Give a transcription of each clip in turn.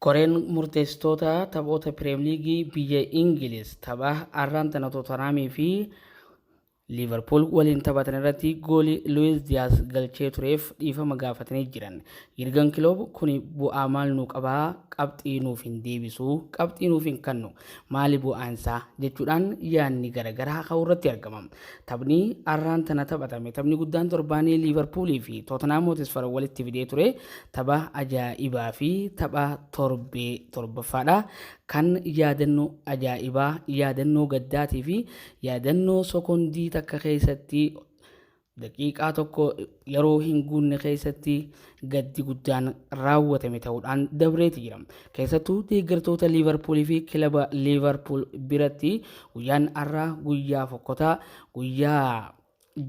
Koreen murteessitoota taphoota Pirimeer Liigii biyya Ingiliz tapha arraan tana Tottenhamii fi Liverpool waliin taphatan irratti goolii Luis Diaz galchee tureef dhiifama gaafatanii jiran. Yurgen Klopp kun bu'aa maal nuu qabaa? Qabxii nuuf hin deebisu, qabxii nuuf hin kennu. Maali bu'aansaa jechuudhaan yaadni garaagaraa ka'uu irratti argama. Taphni arraan tana taphatame. Taphni guddaan torbaanii Liverpoolii fi Tottenham Hotspur walitti fidee ture. Tapha ajaa'ibaa fi tapha torbaffaadha. Kan yaadannoo ajaa'ibaa, yaadannoo gaddaatii fi yaadannoo sekondii takka keessatti daqiiqaa tokko yeroo hin guunne keessatti gaddi guddaan raawwatame ta'uudhaan dabreeti jira. Keessattuu deeggartoota Liverpoolii fi kilaba Liverpool biratti guyyaan har'aa guyyaa fokkotaa, guyyaa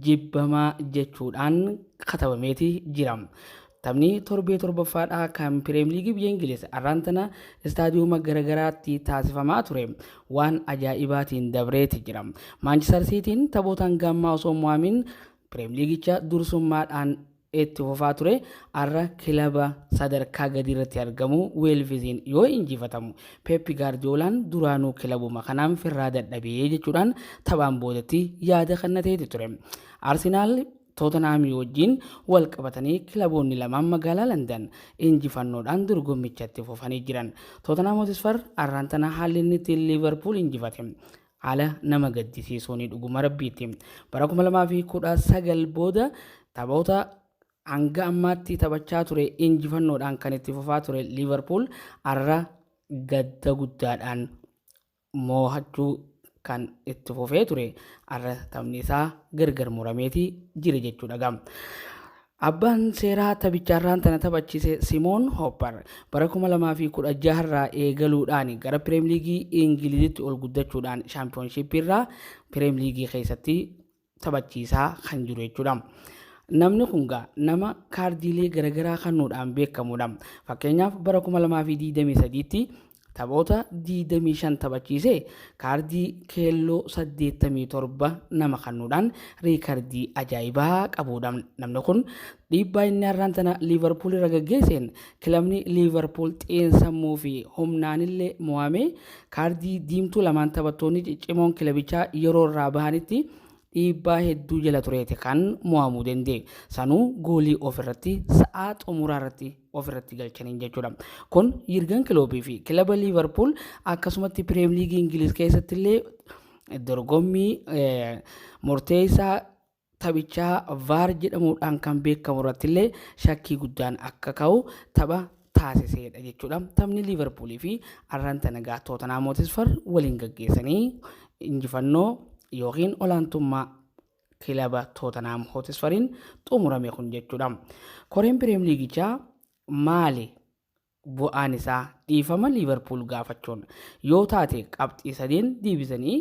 jibbamaa jechuudhaan katabameeti jira. Taphni torbaffaadhaa kan Pirimeer Liigii biyya Ingiliz arraan tana istaadiyooma garaagaraatti taasifamaa ture waan ajaa'ibaatiin dabreeti jira. Maanchister Siitiin taphootaan gammaa osoo mo'amin Pirimeer Liigicha dursummaadhaan itti fufaa ture. Har'a kilaba sadarkaa gadi irratti argamu Weelviziin yoo injifatamu Pep Gaardiyoolaan duraanuu kilabuma kanaan firraa dadhabee jechuudhaan taphaan boodatti yaada kennateeti ture. Arsenaal Tottenham wajjin wal qabatanii kilaboonni lamaan magaalaa London injifannoodhaan dorgommichatti fufanii jiran. Tottenham Hotspur arraan tana haalli inni ittiin Liverpool injifate haala nama gaddisiisuun dhuguma rabbiitti. Bara 2019 booda taphoota hanga ammaatti taphachaa ture injifannoodhaan kan itti fufaa ture Liverpool har'a gadda guddaadhaan moo'achuu kan itti fufee ture har'a taphni isaa gargar murameeti jira jechuudha. Abbaan seeraa taphicharraan tana taphachiise Simoon Hopper bara 2016 irraa eegaluudhaan gara Pirimeer Liigii Ingilizitti ol guddachuudhaan Championship irraa Pirimeer Liigii keessatti taphachiisaa kan jiru jechuudha. Namni kun nama kaardiilee garaagaraa kennuudhaan beekamudha. Fakkeenyaaf bara 2023tti taphoota 25 taphachiisee kaardii keelloo 87 nama kennuudhaan riikardii ajaa'ibaa qabudha. Namni kun dhiibbaa inni arraan tana Liverpool irra gaggeesseen kilabni Liverpool xiinsammuu fi humnaanillee mo'amee kaardii diimtuu lamaan taphattoonni ciccimoon kilabichaa yeroo irraa bahanitti dhiibbaa hedduu jala tureeti kan mo'amuu danda'e. Sanuu goolii ofirratti sa'aa xumuraa irratti ofirratti galchaniin jechuudha. Kun Yurgen Klopp fi kilaba Liverpool akkasumatti Pirimeer Liigii Ingiliz keessatti illee dorgommii murteessaa taphichaa VAR jedhamuudhaan kan beekamu irratti illee shakkii guddaan akka ka'u tapha taasiseedha jechuudha. Taphni Liverpoolii fi arraan tana Tottenham Hotspur waliin gaggeessanii injifannoo yookiin olaantummaa kilaba Tottenham Hotspuriin xumurame kun jechuudha. Koreen Pirimeer Liigichaa maali bu'aan isaa? Dhiifama Liverpool gaafachuun yoo taate qabxii 3 deebisanii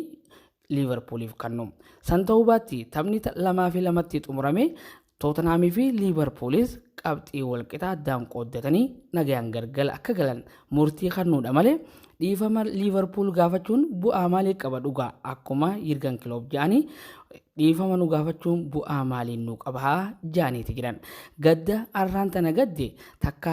Liverpooliif kennu. San ta'uu baatti taphni 2-2tti xumurame Tottenhamii fi Liverpoolis qabxii walqixaa addaan qooddatanii nagayaan gargal akka galan murtii kennuudha malee dhiifama Liverpool gaafachuun bu'aa maalii qaba dhugaa? Akkuma Yurgen Klopp jedhanii dhiifama nu gaafachuun bu'aa maalii nu qabaa jedhaniiti jiran. Gadda arraan tana gadde takka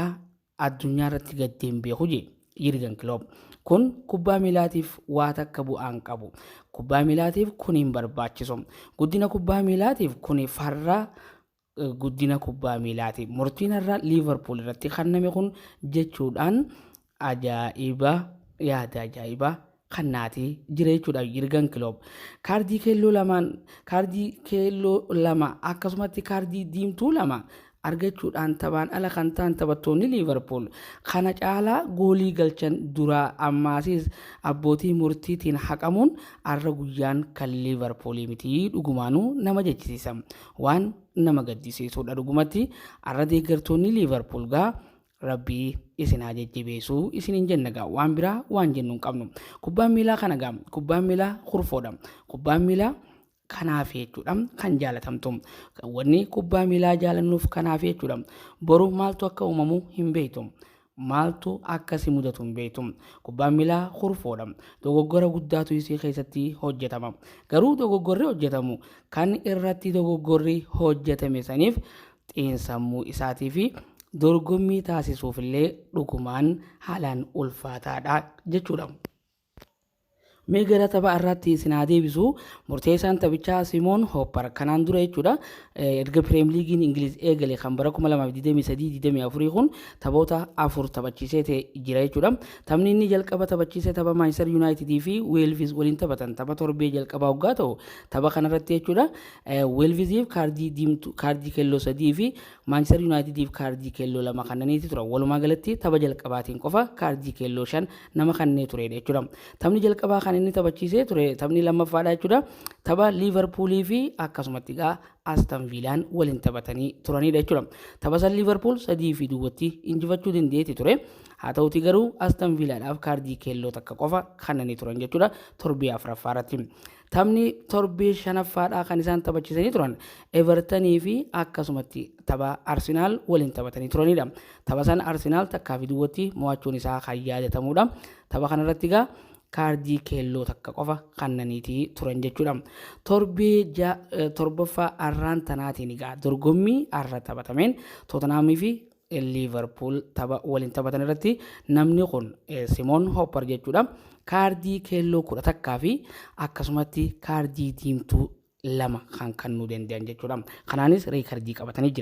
addunyaa irratti gaddeen beeku je Yurgen Klopp. Kun kubbaa miilaatiif waa takka bu'aan qabu. Kubbaa miilaatiif kun hin barbaachisu. Guddina kubbaa miilaatiif kun farra guddina kubbaa miilaati. Murtiin irraa Liverpool irratti kenname kun jechuudhaan ajaa'iba yaada ajaa'ibaa kannaati jira jechuudha. Yurgen Klopp kaardii keelloo lama akkasumatti kaardii diimtuu lama argachuudhaan taphaan ala kan ta'an taphattoonni Liverpool kana caalaa goolii galchan duraa ammaasis abbootii murtiitiin haqamuun har'a guyyaan kan Liverpoolii miti dhugumaanuu nama jechisiisa. Waan nama gaddisiisuudha dhugumatti har'a deeggartoonni Liverpool Rabbii isin haa jajjabeessuu isiniin jenna waan biraa waan jennu hin qabnu. Kubbaan miilaa kana kubbaan miilaa hurfoodha. Kubbaan miilaa kanaaf jechuudha kan jaalatamtu. Wanni kubbaa miilaa jaalannuuf kanaaf jechuudha. Boru maaltu akka uumamu hin beektu. Maaltu akkasi mudatu hin beektu. Kubbaan miilaa hurfoodha. Dogoggora guddaatu isii keessatti hojjetama. Garuu dogoggorri hojjetamu kan irratti dogoggorri hojjetame saniif xiinsammuu isaatii fi dorgommii taasisuufillee dhugumaan haalaan ulfaataadha jechuudha. Mee gara tapha irratti isin haa deebisu murteessaan taphichaa Simoon Hopper kanaan dura jechuudha erga Premier Leaguein Ingiliz eegale kan bara 2023-24 kun taphoota 4 taphachiisee jira jechuudha. Taphni inni jalqaba taphachiisee tapha Manchester United fi Wolves waliin taphatan tapha torbee jalqabaa waggaa ta'u tapha kanarratti jechuudha Wolvesiif kaardii keelloo 3 fi Manchester Unitediif kaardii keelloo 2 kannaniiti tura. Walumaa galatti tapha jalqabaatiin qofa kaardii keelloo 5 nama kannee ture jechuudha. Taphni jalqabaa kan inni taphachiisee ture taphni lammaffaadha jechuudha. Tapha Liverpool fi akkasumatti egaa Aston Villaan waliin taphatanii turanidha jechuudha. Tapha san Liverpool 3-2 injifachuu dandeetti ture. Haa ta'uti garuu Aston Villaadhaaf kaardii keelloo takka qofa kannanii turan jechuudha torbee afuraffaarratti. Taphni torbee shanaffaadhaa kan isaan taphachiisanii turan Evertonii fi akkasumatti tapha Arsenal waliin taphatanii turanidha. Tapha san Arsenal takkaa fi duwwatti mo'achuun isaa kan yaadatamudha. Tapha kanarratti egaa kaardii keelloo takka qofa kannaniiti turan jechuudha. Torbaffaa arraan tanaatiin egaa dorgommii arra taphatameen Tottenhamii fi Liverpool tapha waliin taphatan irratti namni kun Simoon Hopper jechuudha kaardii keelloo 10 takkaa fi akkasumatti kaardii diimtuu 2 kan kennuu danda'an jechuudha. Kanaanis riikardii qabatanii jiran.